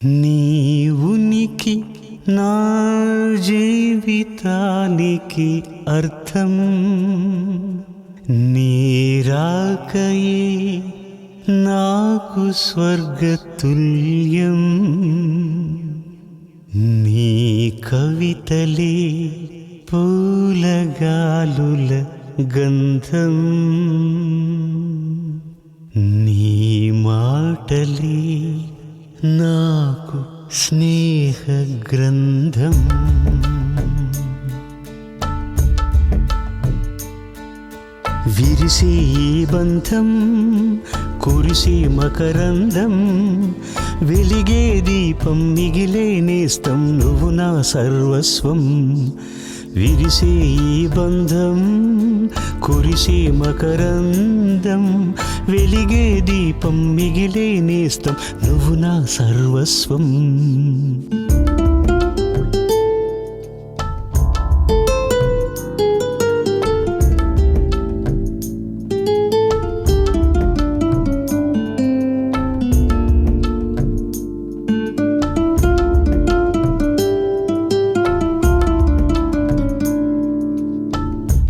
నీ ఉనికి నా జీవితానికి అర్థం, నీ రాకయే నాకు స్వర్గతుల్యం. నీ కవితలే పూలగాలుల గంధం, నీ మాటలే నాకు స్నేహ గ్రంథం. విరిసే బంధం, కురిసే మకరందం, వెలిగే దీపం, మిగిలే నేస్తం, నువ్వు నా సర్వస్వం. విరిసే బంధం, కురిసే మకరందం, వెలిగే దీపం, మిగిలే నేస్తం, నువ్వు నా సర్వస్వం.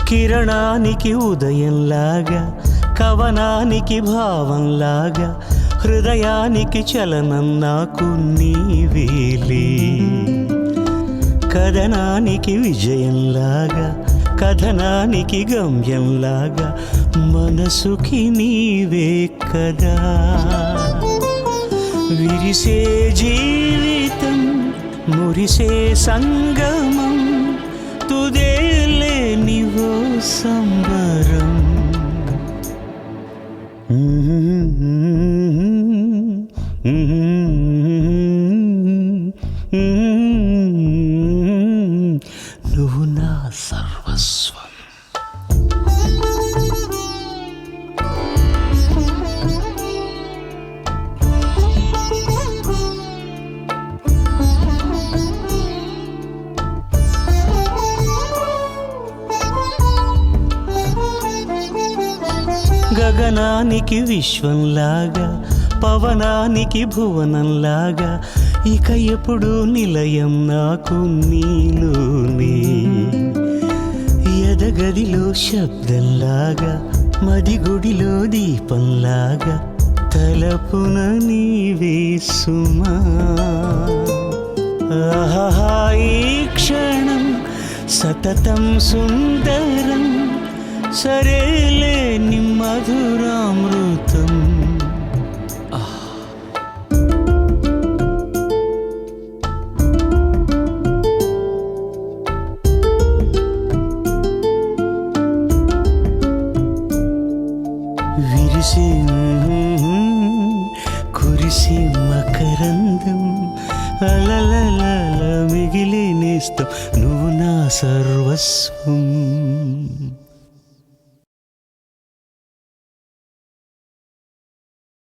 కిరణానికి ఉదయంలాగా, కవనానికి భావంలాగా, హృదయానికి చలనం నాకు నీవేలే. కథనానికి విజయంలాగా, కథనానికి గమ్యంలాగా, మనసుకి నీవే కదా. విరిసే జీవితం, మురిసే సంగమం, తుదేలే నీవో సంబరం. నువ్వు నా సర్వస్వం. గగనానికి విశ్వంలాగా, పవనానికి భువనంలాగా, ఇక ఎప్పుడు నిలయం నాకు నీలోనే. ఎదగదిలో శబ్దంలాగా, మదిగుడిలో దీపంలాగా, తలపున నీవే సుమా. ఆహా ఈ క్షణం సతతం సుందరం, సరేలే ని మధురామృతం. విరిసే కురిసే మకరందం, అలలల మిగిలే నేస్తం, నువ్వు నా సర్వస్వం.